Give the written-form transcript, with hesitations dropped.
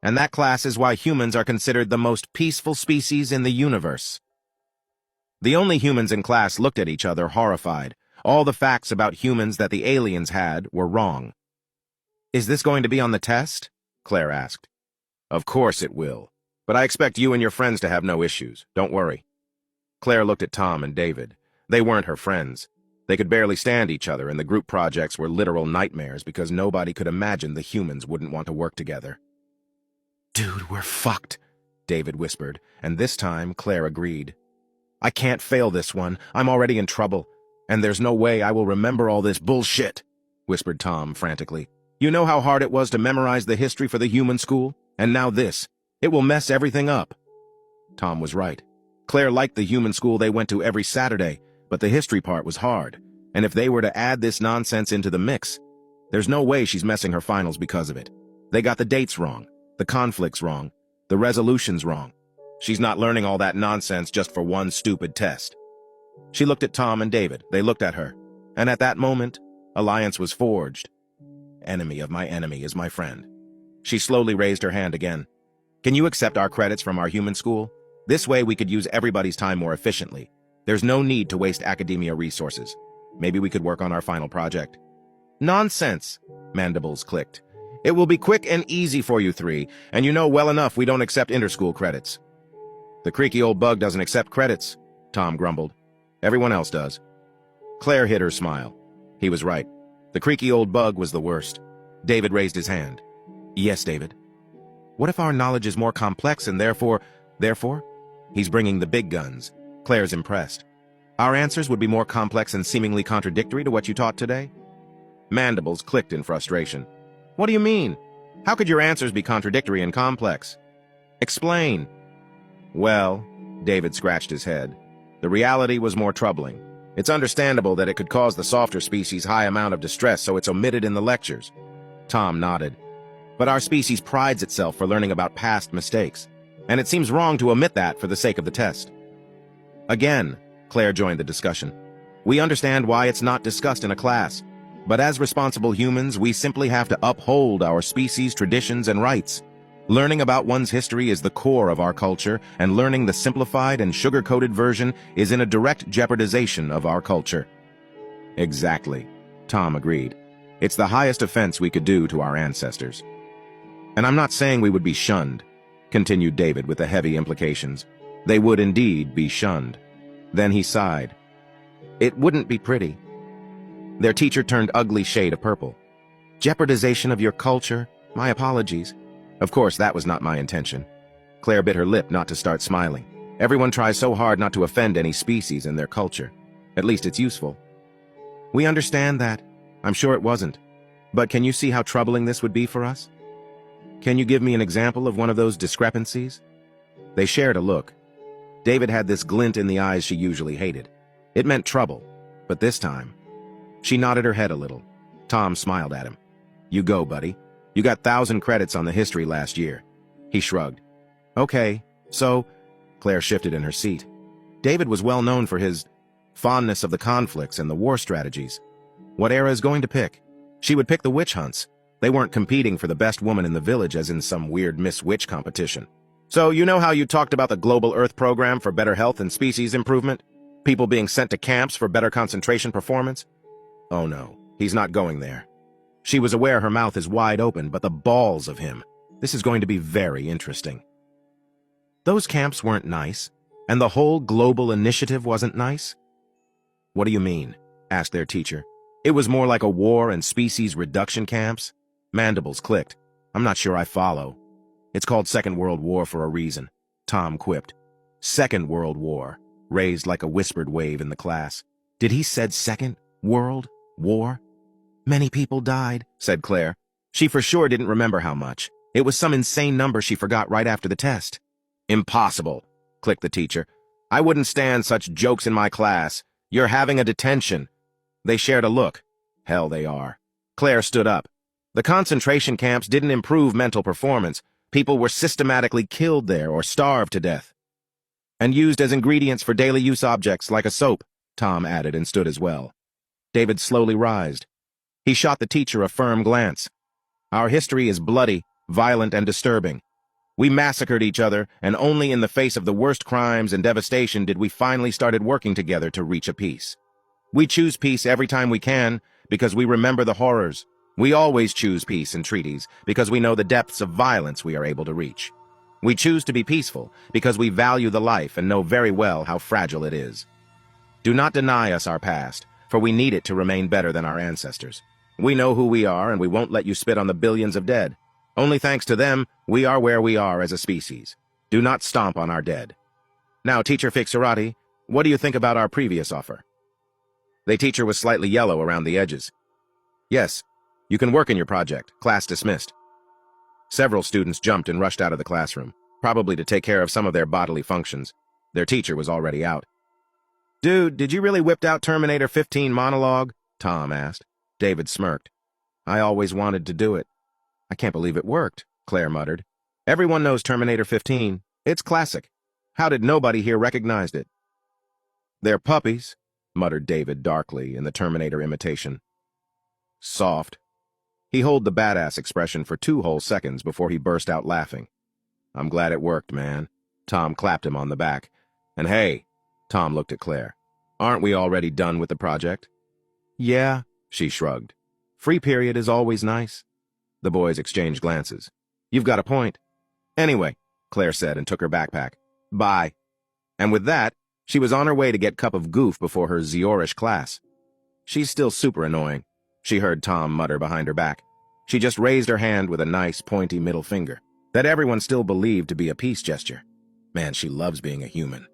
And that class is why humans are considered the most peaceful species in the universe. The only humans in class looked at each other horrified. All the facts about humans that the aliens had were wrong. "Is this going to be on the test?" Claire asked. "Of course it will. But I expect you and your friends to have no issues. Don't worry." Claire looked at Tom and David. They weren't her friends. They could barely stand each other, and the group projects were literal nightmares because nobody could imagine the humans wouldn't want to work together. "Dude, we're fucked," David whispered, and this time Claire agreed. "I can't fail this one. I'm already in trouble. And there's no way I will remember all this bullshit," whispered Tom frantically. "You know how hard it was to memorize the history for the human school? And now this. It will mess everything up." Tom was right. Claire liked the human school they went to every Saturday, but the history part was hard. And if they were to add this nonsense into the mix, there's no way she's messing her finals because of it. They got the dates wrong, the conflicts wrong, the resolutions wrong. She's not learning all that nonsense just for one stupid test. She looked at Tom and David. They looked at her. And at that moment, alliance was forged. Enemy of my enemy is my friend. She slowly raised her hand again. "Can you accept our credits from our human school? This way we could use everybody's time more efficiently. There's no need to waste academia resources. Maybe we could work on our final project." "Nonsense," Mandibles clicked. "It will be quick and easy for you three, and you know well enough we don't accept interschool credits." "The creaky old bug doesn't accept credits," Tom grumbled. "Everyone else does." Claire hid her smile. He was right. The creaky old bug was the worst. David raised his hand. "Yes, David." "What if our knowledge is more complex and therefore? He's bringing the big guns." Claire's impressed. "Our answers would be more complex and seemingly contradictory to what you taught today?" Mandibles clicked in frustration. "What do you mean? How could your answers be contradictory and complex? Explain." "Well," David scratched his head, "the reality was more troubling. It's understandable that it could cause the softer species high amount of distress, so it's omitted in the lectures." Tom nodded. "But our species prides itself for learning about past mistakes, and it seems wrong to omit that for the sake of the test." Again, Claire joined the discussion. "We understand why it's not discussed in a class, but as responsible humans, we simply have to uphold our species' traditions and rights. Learning about one's history is the core of our culture, and learning the simplified and sugar-coated version is in a direct jeopardization of our culture." "Exactly," Tom agreed. "It's the highest offense we could do to our ancestors." "And I'm not saying we would be shunned," continued David with the heavy implications. "They would indeed be shunned." Then he sighed. "It wouldn't be pretty." Their teacher turned ugly shade of purple. "Jeopardization of your culture? My apologies. Of course, that was not my intention." Claire bit her lip not to start smiling. Everyone tries so hard not to offend any species in their culture. At least it's useful. "We understand that. I'm sure it wasn't. But can you see how troubling this would be for us? Can you give me an example of one of those discrepancies?" They shared a look. David had this glint in the eyes she usually hated. It meant trouble, but this time. She nodded her head a little. Tom smiled at him. "You go, buddy. You got 1,000 credits on the history last year." He shrugged. "Okay, so..." Claire shifted in her seat. David was well known for his fondness of the conflicts and the war strategies. What era is going to pick? She would pick the witch hunts. They weren't competing for the best woman in the village as in some weird Miss Witch competition. "So you know how you talked about the Global Earth Program for better health and species improvement? People being sent to camps for better concentration performance?" Oh no, he's not going there. She was aware her mouth is wide open, but the balls of him. This is going to be very interesting. "Those camps weren't nice, and the whole global initiative wasn't nice?" "What do you mean?" asked their teacher. "It was more like a war and species reduction camps." Mandibles clicked. "I'm not sure I follow." "It's called Second World War for a reason," Tom quipped. "Second World War," raised like a whispered wave in the class. "Did he said Second World War?" "Many people died," said Claire. She for sure didn't remember how much. It was some insane number she forgot right after the test. "Impossible," clicked the teacher. "I wouldn't stand such jokes in my class. You're having a detention." They shared a look. Hell they are. Claire stood up. "The concentration camps didn't improve mental performance. People were systematically killed there or starved to death. And used as ingredients for daily use objects like a soap," Tom added and stood as well. David slowly rised. He shot the teacher a firm glance. "Our history is bloody, violent, and disturbing. We massacred each other, and only in the face of the worst crimes and devastation did we finally started working together to reach a peace. We choose peace every time we can because we remember the horrors. We always choose peace in treaties because we know the depths of violence we are able to reach. We choose to be peaceful because we value the life and know very well how fragile it is. Do not deny us our past, for we need it to remain better than our ancestors. We know who we are, and we won't let you spit on the billions of dead. Only thanks to them, we are where we are as a species. Do not stomp on our dead. Now, Teacher Fixerati, what do you think about our previous offer? The teacher was slightly yellow around the edges. Yes, you can work in your project. Class dismissed. Several students jumped and rushed out of the classroom, probably to take care of some of their bodily functions. Their teacher was already out. Dude, did you really whip out Terminator 15 monologue? Tom asked. David smirked. I always wanted to do it. I can't believe it worked, Claire muttered. Everyone knows Terminator 15. It's classic. How did nobody here recognize it? They're puppies, muttered David darkly in the Terminator imitation. Soft. He held the badass expression for 2 whole seconds before he burst out laughing. I'm glad it worked, man. Tom clapped him on the back. And hey, Tom looked at Claire. Aren't we already done with the project? Yeah, she shrugged. Free period is always nice. The boys exchanged glances. You've got a point. Anyway, Claire said and took her backpack. Bye. And with that, she was on her way to get cup of goof before her Ziorish class. She's still super annoying, she heard Tom mutter behind her back. She just raised her hand with a nice, pointy middle finger that everyone still believed to be a peace gesture. Man, she loves being a human.